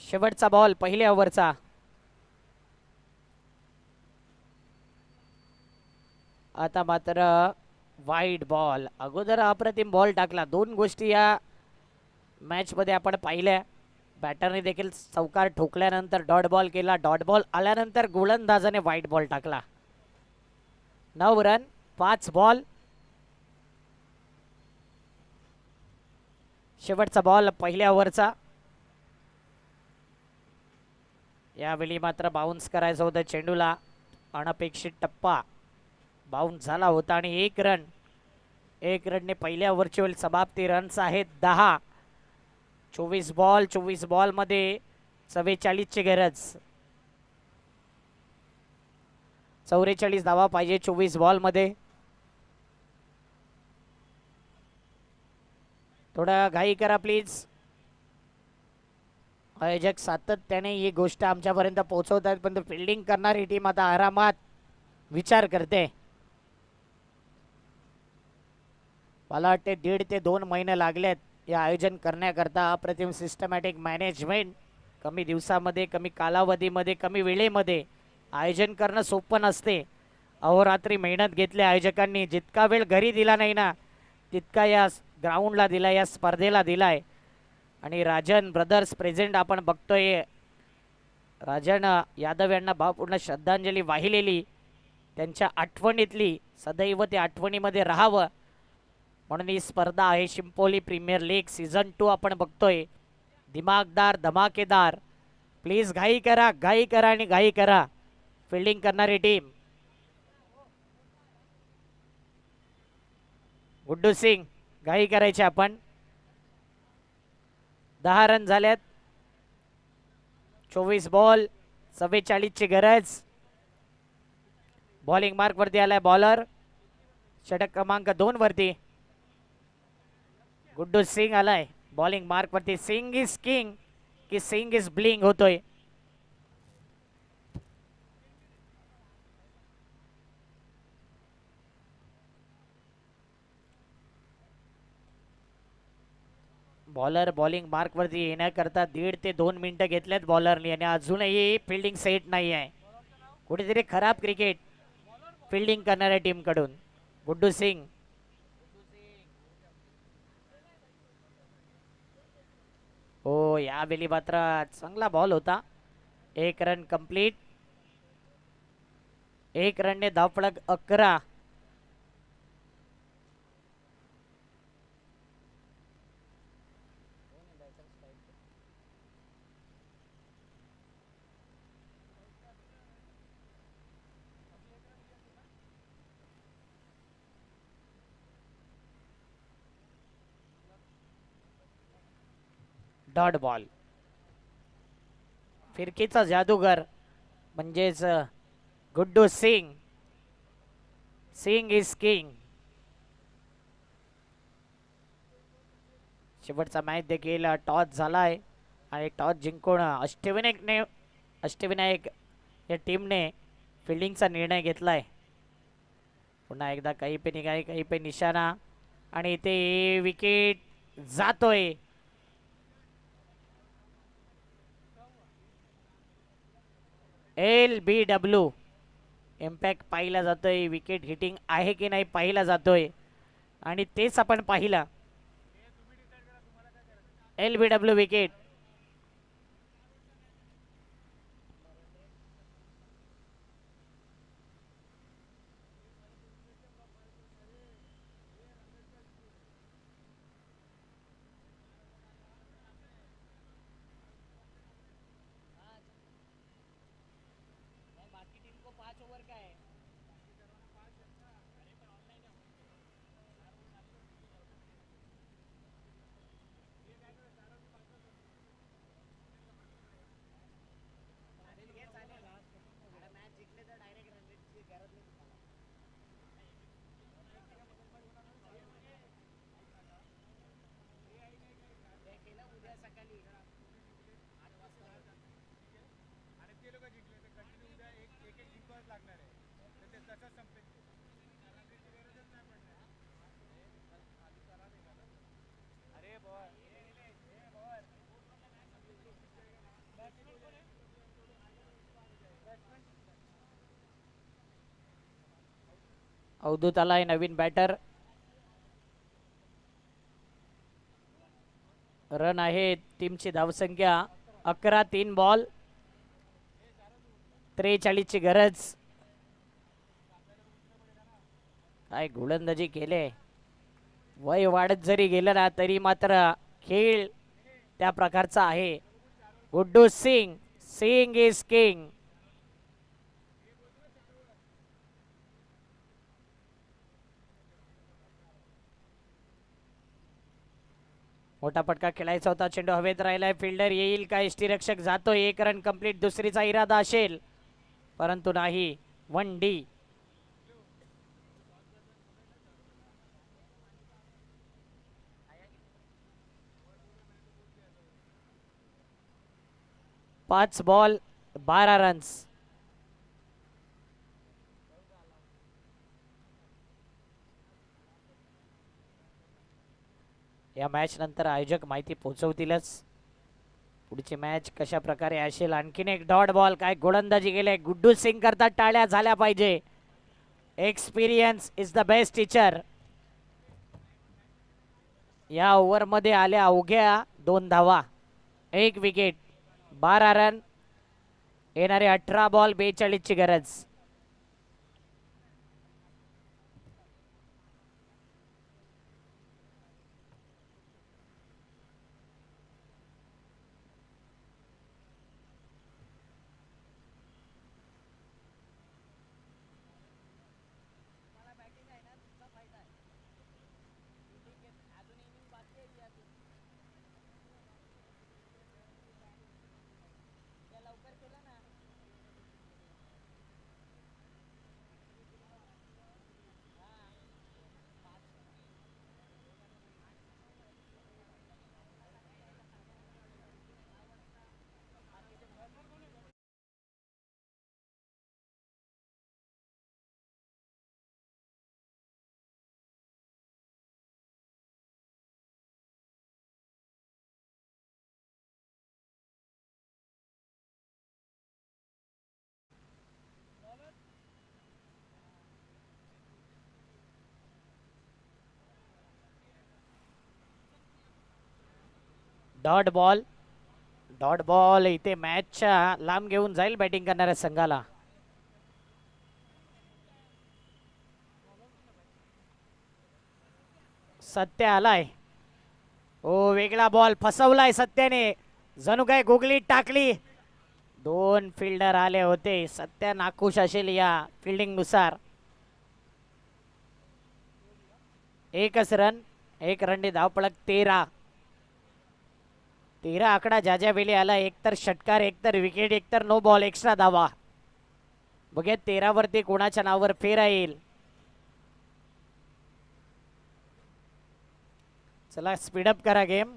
शेवटचा बॉल पहिल्या ओव्हरचा. आता मात्र वाईड बॉल. अगोदर अप्रतिम बॉल टाकला. 2 गोष्टी या मॅचमध्ये आपण पाहिल्या. बॅटरने देखील चौकार ठोकल्यानंतर डॉट बॉल केला. डॉट बॉल आल्यानंतर गोलंदाजाने वाईड बॉल टाकला. 9 रन 5 बॉल. शेवटचा बॉल पहिल्या ओव्हरचा. यावेळी मात्र बाउन्स करायचं होतं चेंडूला. अनपेक्षित टप्पा बाउन्स झाला होता आणि 1 रन. 1 रनने पहिल्या ओव्हरची वेळ समाप्ती. रन्स आहेत 10. 24 बॉल. 24 बॉलमध्ये 44ची गरज. 44 धावा पाहिजे 24 बॉलमध्ये. थोडा घाई करा प्लीज. आयोजक सातत्याने ही गोष्ट आमच्यापर्यंत पोहोचवत आहेत, पण फिल्डिंग करणारी टीम आता आरामात विचार करते. मला वाटते 1.5 ते 2 महिने लागलेत या आयोजन करण्याकरता. अप्रतिम सिस्टमॅटिक मॅनेजमेंट. कमी दिवसामध्ये, कमी कालावधीमध्ये, कमी वेळेमध्ये आयोजन करणं सोपं नसते. अहोरात्री मेहनत घेतली आयोजकांनी. जितका वेळ घरी दिला नाही ना, तितका या ग्राउंडला दिला, या स्पर्धेला दिलाय. आणि राजन ब्रदर्स प्रेझेंट आपण बघतोय. राजन यादव यांना भावपूर्ण श्रद्धांजली वाहिलेली. त्यांच्या आठवणीतली सदैव ते आठवणीमध्ये राहावं म्हणून ही स्पर्धा आहे. शिंपोली प्रीमियर लीग सीझन 2 आपण बघतोय. दिमागदार, धमाकेदार. प्लीज घाई करा, घाई करा आणि घाई करा. फिल्डिंग करणारी टीम. गुड्डू सिंग. घाई करायची आपण. 10 रन झाल्यात. 24 बॉल 44ची गरज. बॉलिंग मार्क वरती आलाय बॉलर. षटक क्रमांक 2 वरती गुड्डू सिंग आलाय बॉलिंग मार्क वरती. सिंग इज किंग की सिंग इज ब्लिंग होतोय. बॉलर बॉलिंग मार्क वरती येण्याकरता 1.5 ते 2 मिनिटं घेतलेत बॉलरनी आणि अजूनही फिल्डिंग सेट नाही आहे. कुठेतरी खराब क्रिकेट फिल्डिंग करणाऱ्या टीम कडून. गुड्डू सिंग. हो, यावेळी मात्र चांगला बॉल होता. 1 रन कंप्लीट. 1 रनने धावफलक 11. Dot ball. फिरकीचा जादूगर म्हणजेच गुड्डू सिंग. Singh is king. शेवटचा मॅच देखील टॉस झालाय आणि टॉस जिंकून अष्टविनायक या टीमने फिल्डिंगचा निर्णय घेतलाय. पुन्हा एकदा काही पे निघाई, काही पे निशाणा आणि इथे विकेट जातोय. LBW इम्पॅक्ट पाहिला जातोय. विकेट हिटिंग आहे की नाही पाहिला जातोय आणि तेच आपण पाहिलं. LBW wicket. अवधूत आलाय नवीन बॅटर. रन आहे टीमची धावसंख्या 11. 3 बॉल 43 ची गरज. काय गोलंदाजी केले. वय वाढत जरी गेलं ना तरी मात्र खेळ त्या प्रकारचा आहे. Guddu Singh, Singh is king. मोठा फटका खेळायचा होता. चेंडू हवेत राहिलाय. फिल्डर येईल का. यष्टीरक्षक जातो. 1 रन कंप्लीट. दुसरीचा इरादा असेल परंतु नाही. 1 डी. 5 ball 12 runs. या मॅच नंतर आयोजक माहिती पोहोचवतीलच. पुढची मॅच कशा प्रकारे असेल. आणखीन एक डॉट बॉल. काय गोलंदाजी गेले. गुड्डू सिंग करतात. टाळ्या झाल्या पाहिजे. Experience is the best teacher. या ओव्हरमध्ये आल्या अवघ्या 2 धावा, 1 विकेट, 12 रन. येणारे 18 बॉल 42 ची गरज. Dot ball. डॉट बॉल इथे मॅचच्या लांब घेऊन जाईल बॅटिंग करणाऱ्या संघाला. सत्य आलाय. ओ वेगळा बॉल फसवलाय सत्याने. जणू काय गुगलीत टाकली. 2 फिल्डर आले होते. सत्या नाखुश असेल या फिल्डिंग नुसार. एकच रन. 1 रनने धावपळक 13. 13 आकडा ज्या ज्या वेळी आला. एकतर षटकार, एकतर विकेट, एकतर नो बॉल, एक्स्ट्रा धावा. बघूया 13 वरती कोणाच्या नावावर फेरा येईल. चला स्पीडअप करा गेम.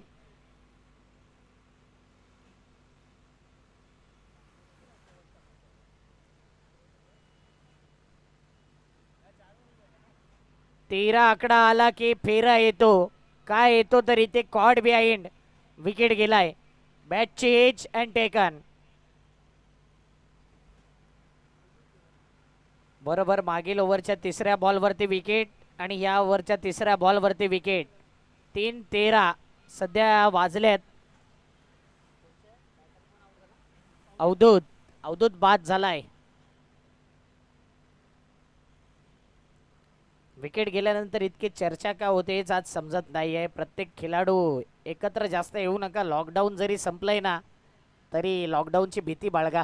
तेरा आकडा आला की फेरा येतो. काय येतो तर इथे कॉड बिहाइंड. विकेट गेलाय. बॅटची एज अँड टेकन. बरोबर मागील ओव्हरच्या 3ऱ्या बॉलवरती विकेट आणि या ओव्हरच्या 3ऱ्या बॉलवरती विकेट. 3-13 सध्या वाजल्यात. अवधूत, अवधूत बाद झालाय. विकेट गेल्यानंतर इतकी चर्चा का होते आज समजत नाहीये. प्रत्येक खेळाडू एकत्र जास्त येऊ नका. लॉकडाऊन जरी संपलंय ना तरी लॉकडाऊनची भीती बाळगा.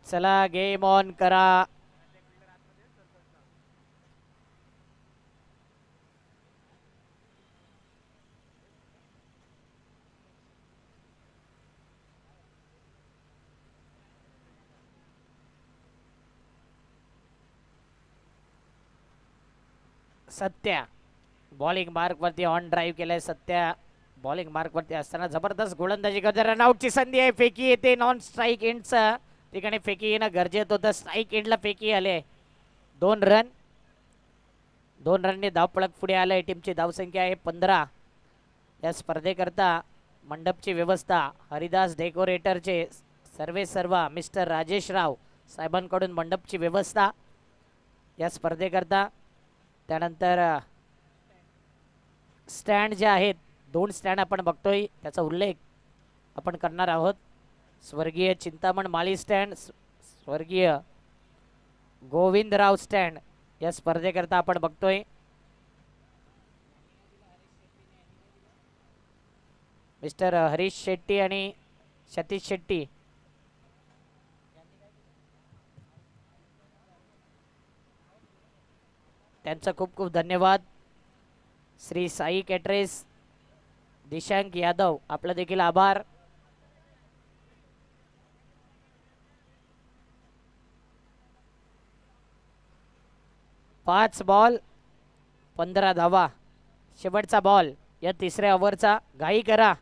चला गेम ऑन करा. सत्या बॉलिंग मार्क वरती ऑन ड्राईव्ह केलाय. सत्या बॉलिंग मार्क वरती असताना जबरदस्त गोलंदाजी करते. रनआउटची संधी आहे. फेकी येते नॉन स्ट्राईक एंडचा. ठिकाणी फेकी येणं गरजेचं होतं. स्ट्राईक एंडला फेकी आले. 2 रन. 2 रनने धावपळक पुढे आलंय. टीमची धावसंख्या आहे 15. या स्पर्धेकरता मंडपची व्यवस्था हरिदास डेकोरेटरचे सर्वेसर्वा मिस्टर राजेश राव साहेबांकडून मंडपची व्यवस्था या स्पर्धेकरता. त्यानंतर स्टँड जे आहेत 2 स्टँड आपण बघतोय त्याचा उल्लेख आपण करणार आहोत. स्वर्गीय चिंतामण माळी स्टँड, स्वर्गीय गोविंदराव स्टँड या स्पर्धेकरता आपण बघतोय. मिस्टर हरीश शेट्टी आणि सतीश शेट्टी त्यांचा खूप खूप धन्यवाद. श्री साई कॅटरेस, दिशांक यादव आपला देखील आभार. पाच बॉल 15 धावा. शेवटचा बॉल या तिसऱ्या ओव्हरचा. घाई करा.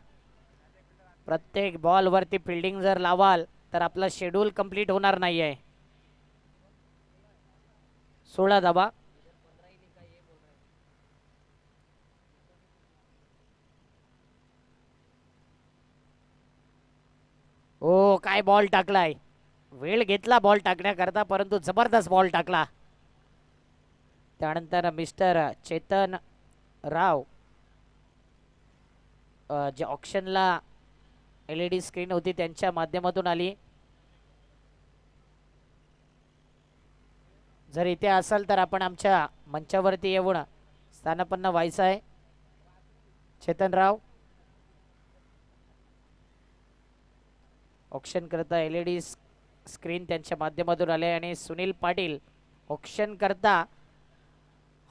प्रत्येक बॉलवरती फिल्डिंग जर लावाल तर आपला शेड्यूल कंप्लीट होणार नाही आहे. 16 धावा. ओ काय बॉल टाकलाय. वेळ घेतला बॉल टाकण्याकरता परंतु जबरदस्त बॉल टाकला. त्यानंतर मिस्टर चेतन राव जे ऑक्शनला LED स्क्रीन होती त्यांच्या माध्यमातून आली. जर इथे असाल तर आपण आमच्या मंचावरती येऊन स्थानापन्न व्हायचं आहे. चेतनराव ऑक्शन करता LED स्क्रीन त्यांच्या माध्यमातून आले आणि सुनील पाटील ऑक्शन करता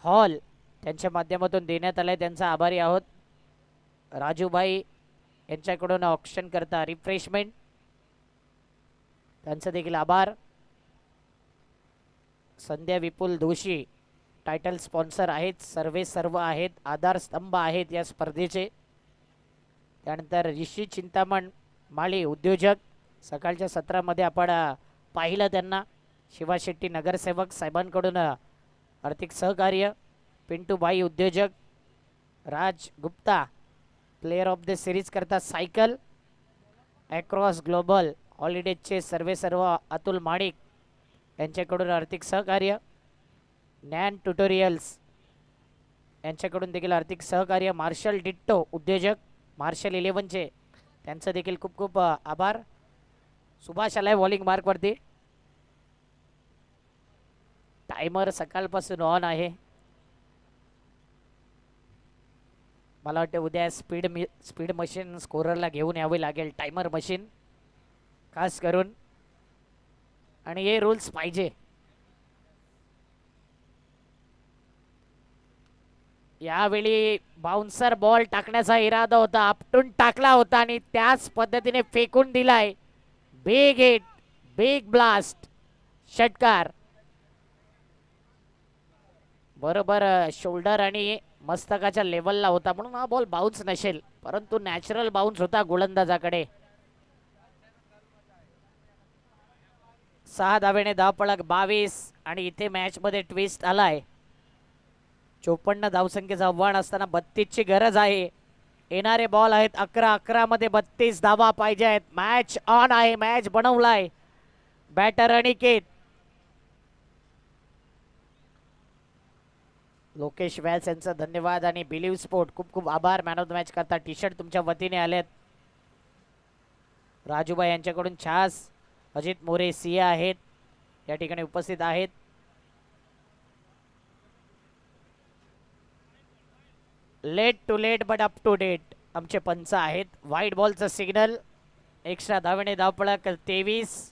हॉल त्यांच्या माध्यमातून देण्यात आले. त्यांचा आभारी आहोत. राजूभाई यांच्याकडून ऑक्शन करता रिफ्रेशमेंट त्यांचा देखील आभार. संध्या विपुल दोशी टायटल स्पॉन्सर आहेत. सर्व आहेत. आधारस्तंभ आहेत या स्पर्धेचे. त्यानंतर ऋषी चिंतामण माळी उद्योजक सकाळच्या सत्रामध्ये आपण पाहिलं त्यांना. शिवा शेट्टी नगरसेवक साहेबांकडून आर्थिक सहकार्य. पिंटूबाई उद्योजक. Raj Gupta player of the series करता सायकल. अक्रॉस ग्लोबल हॉलिडेजचे सर्व अतुल माणिक यांच्याकडून आर्थिक सहकार्य. ज्ञान ट्युटोरियल्स यांच्याकडून देखील आर्थिक सहकार्य. मार्शल डिट्टो उद्योजक मार्शल 11चे त्यांचं देखील खूप खूप आभार. सुभाष आलाय बॉलिंग मार्कवरती. टायमर सकाळपासून ऑन आहे. मला वाटतं उद्या स्पीड मशीन स्कोररला घेऊन यावे लागेल. टायमर मशीन खास करून. आणि हे रूल्स पाहिजे. यावेळी बाउन्सर बॉल टाकण्याचा इरादा होता. आपटून टाकला होता आणि त्याच पद्धतीने फेकून दिलाय. बिग हिट, बिग ब्लास्ट, षटकार. बरोबर शोल्डर आणि मस्तकाच्या लेवलला होता म्हणून हा बॉल बाउन्स नसेल परंतु नॅचरल बाउन्स होता गोलंदाजाकडे. 6 धावेने धावपळक 22 आणि इथे मॅच मध्ये ट्विस्ट आलाय. 54 धावसंख्येचं आव्हान असताना 32 ची गरज आहे. येणारे बॉल आहेत 11 मध्ये 32 धावा पाहिजे आहेत. मॅच ऑन आहे. मॅच बनवलाय बॅटर अनिकेत. लोकेश व्यास यांचा धन्यवाद आणि बिलीव्ह स्पोर्ट खूप खूप आभार. मॅन ऑफ द मॅच करता टी-शर्ट तुमच्या वतीने आलेत. राजूबाई यांच्याकडून छास. अजित मोरे सिया आहेत या ठिकाणी उपस्थित आहेत. Late to late but up to date आमचे पंच आहेत. व्हाईट बॉलचं सिग्नल. एक्स्ट्रा धावेने धावपळक 23.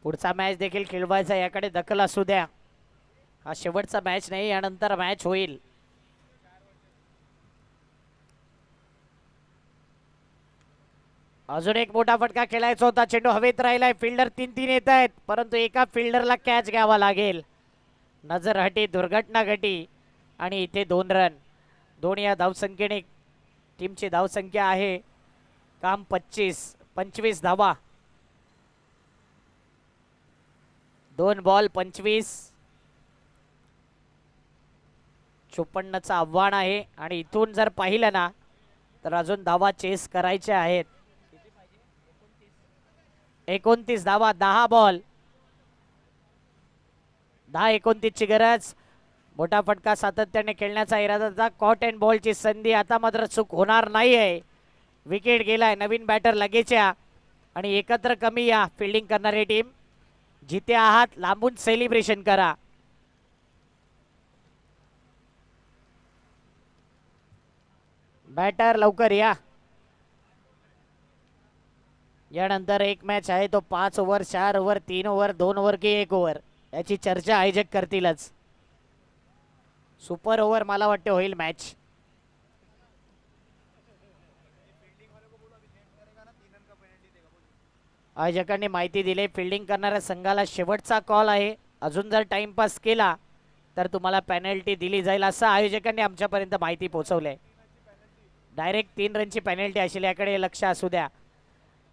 पुढचा मॅच देखील खेळवायचा याकडे दखल असू द्या. हा शेवटचा मॅच नाही. यानंतर मॅच होईल. अजून एक मोठा फटका खेळायचा होता. चेंडू हवेत राहिलाय. फिल्डर 3-3 येत आहेत, परंतु एका फिल्डरला कॅच घ्यावा लागेल. नजर हटी, दुर्घटना घटी आणि इथे 2 रन. दोन या धावसंख्येने टीमची धावसंख्या आहे काम 25 धावा. 2 बॉल 25. 54चं आव्हान आहे आणि इथून जर पाहिलं ना तर अजून धावा चेस करायच्या आहेत. 29 धावा, 10 बॉल. 10-29 ची गरज. मोठा फटका सातत्याने खेळण्याचा इरादा. कॉट अँड बॉलची संधी. आता मात्र चूक होणार नाही आहे. विकेट गेलाय. नवीन बॅटर लगेच या आणि एकत्र कमी या. फिल्डिंग करणारी टीम जिथे आहात लांबून सेलिब्रेशन करा. बॅटर लवकर या. यानंतर एक मॅच आहे तो 5 ओव्हर, 4 ओव्हर, 3 ओव्हर, 2 ओव्हर की 1 ओव्हर याची चर्चा आयोजक करतीलच. सुपर ओव्हर मला वाटते होईल मॅच. आयोजकांनी माहिती दिली फिल्डिंग करणाऱ्या संघाला शेवटचा कॉल आहे. अजून जर टाइमपास केला तर तुम्हाला पेनल्टी दिली जाईल असं आयोजकांनी आमच्यापर्यंत माहिती पोहोचवली. डायरेक्ट 3 रनची पेनल्टी असेल याकडे लक्ष असू द्या.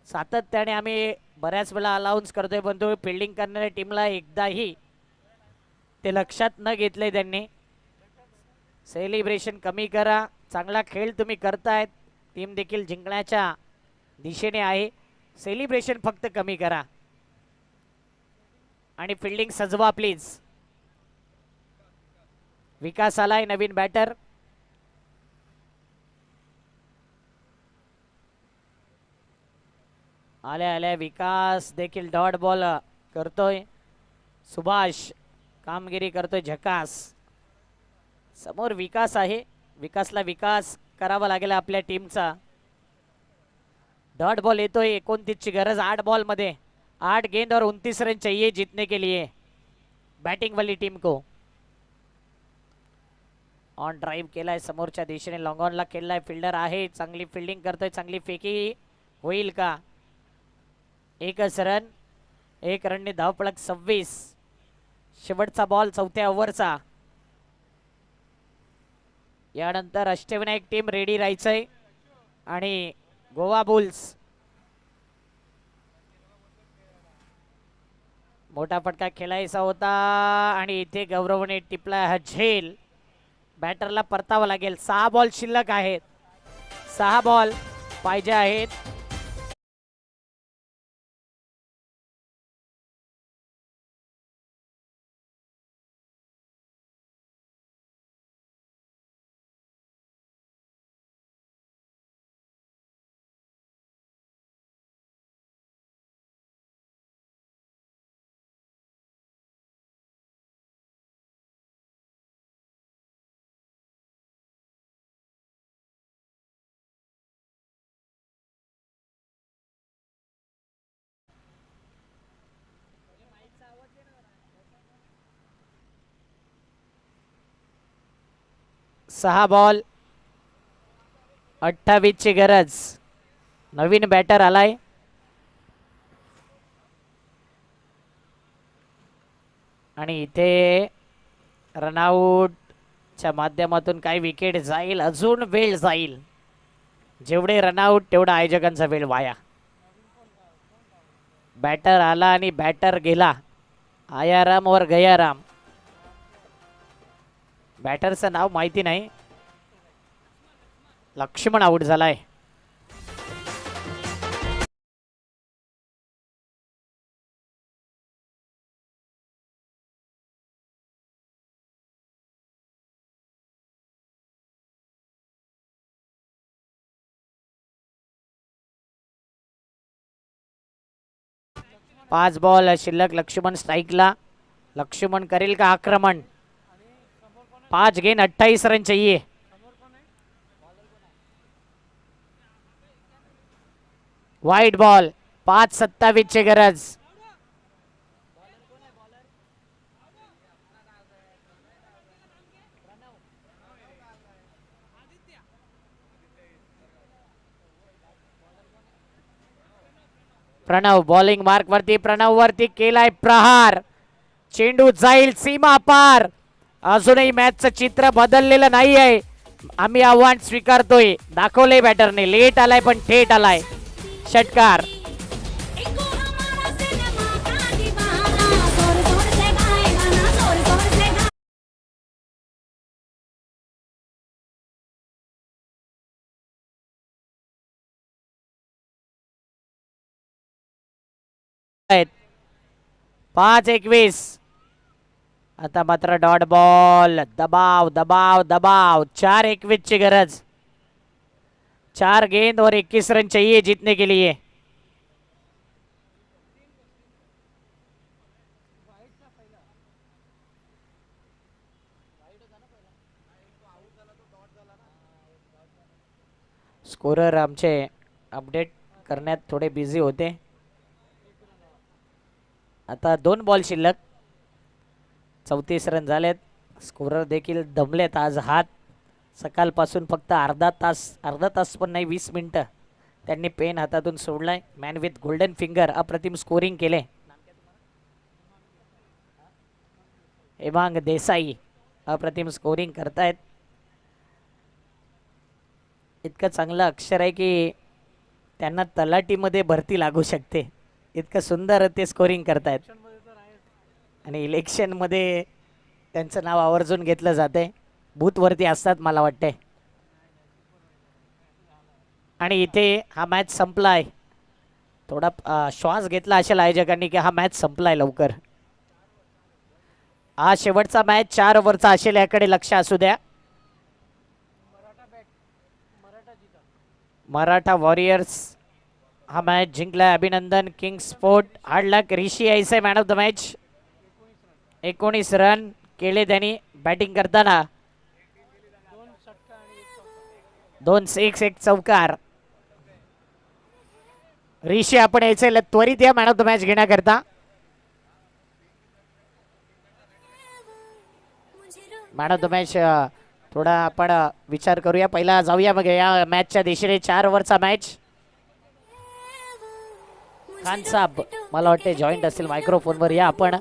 सातत्याने आम्ही बऱ्याच वेळा अलाउन्स करतोय, पण तो फिल्डिंग करणाऱ्या टीमला एकदाही ते लक्षात न घेतले त्यांनी. सेलिब्रेशन कमी करा. चांगला खेळ तुम्ही करतायत. टीम देखील जिंकण्याच्या दिशेने आहे. सेलिब्रेशन फक्त कमी करा आणि फिल्डिंग सजवा प्लीज. विकास आलाय नवीन बॅटर. आल्या आल्या विकास देखील डॉट बॉल करतोय. सुभाष कामगिरी करतोय झकास. समोर विकास आहे. विकासला विकास करावा लागेल आपल्या टीमचा. डॉट बॉल येतोय. 29 ची गरज 8 बॉल मध्ये. 8 गेंद और 29 रन चाहिए जीतने के लिए बैटिंग वाली टीम को. ऑन ड्राइव्ह केलाय समोरच्या दिशेने. लॉंग ऑनला केलाय. फिल्डर आहे. चांगली फिल्डिंग करतोय. चांगली फेकी होईल का. एकच रन. 1 रनने धावपळक 26. शेवटचा बॉल 4थ्या ओव्हरचा. यानंतर अष्टविनायक टीम रेडी राहायचंय आणि गोवा बुल्स. मोठा फटका खेळायचा होता आणि इथे गौरवने टिपला हा झेल. बॅटरला परतावा लागेल. 6 बॉल शिल्लक आहेत. 6 बॉल पाहिजे आहेत. सहा बॉल 28 ची गरज. नवीन बॅटर आलाय. आणि इथे रनआउटच्या माध्यमातून काही विकेट जाईल. अजून वेळ जाईल. जेवढे रनआउट तेवढा आयोजकांचा वेळ वाया. बॅटर आला आणि बॅटर गेला. आयाराम और गयाराम. बॅटरचं नाव माहिती नाही. लक्ष्मण आउट झालाय. पाच बॉल शिल्लक. लक्ष्मण स्ट्राइकला. लक्ष्मण करेल का आक्रमण. 5 गेंद 28 रन चाहिए. वाईट बॉल. 5:27 ची गरज. प्रणव बॉलिंग मार्क वरती, प्रणव वरती केलाय प्रहार, चेंडू जाईल सीमा पार. अजूनही मॅचचं चित्र बदललेलं नाही आहे. आम्ही आव्हान स्वीकारतोय. दाखवलंय बॅटरने, लेट आलाय पण थेट आलाय. षटकार. आहेत 5-21. आता मात्र डॉट बॉल. दबाव दबाव दबाव. 4-21 ची गरज. 4 गेंद और 21 रन चाहिए जीतने के लिए. स्कोरर आमचे अपडेट करण्यात थोडे बिझी होते. आता 2 बॉल शिल्लक. 34 रन झालेत. स्कोरर देखील दमलेत आज. हात सकाळपासून फक्त अर्धा तास पण नाही, 20 मिनिटं त्यांनी पेन हातातून सोडलाय. मॅन विथ गोल्डन फिंगर अप्रतिम स्कोरिंग केले. हेमांग देसाई अप्रतिम स्कोरिंग करतायत. इतकं चांगलं अक्षर आहे की त्यांना तलाठीमध्ये भरती लागू शकते. इतकं सुंदर ते स्कोरिंग करतायत. आणि इलेक्शनमध्ये त्यांचं नाव आवर्जून घेतलं जाते. बूथवरती असतात मला वाटते. आणि इथे हा मॅच संपलाय. थोडा श्वास घेतला असेल आयोजकांनी की हा मॅच संपलाय लवकर. हा शेवटचा मॅच 4 ओव्हरचा असेल, याकडे लक्ष असू द्या. मराठा वॉरियर्स हा मॅच जिंकलाय. अभिनंदन. किंग स्पोर्ट हार्ड लक. ऋषी ऐसे man of the match. 19 run केले त्यांनी बॅटिंग करताना. 2 सिक्स 1 चौकार. ऋषी आपण यायचं त्वरित या मॅन ऑफ द मॅच घेण्याकरता. मॅन ऑफ द मॅच थोडा आपण विचार करूया. पहिला जाऊया मग या मॅचच्या दिशेने. 4 ओव्हरचा मॅच. खान साहेब मला वाटते जॉईंट असेल मायक्रोफोनवर. या आपण.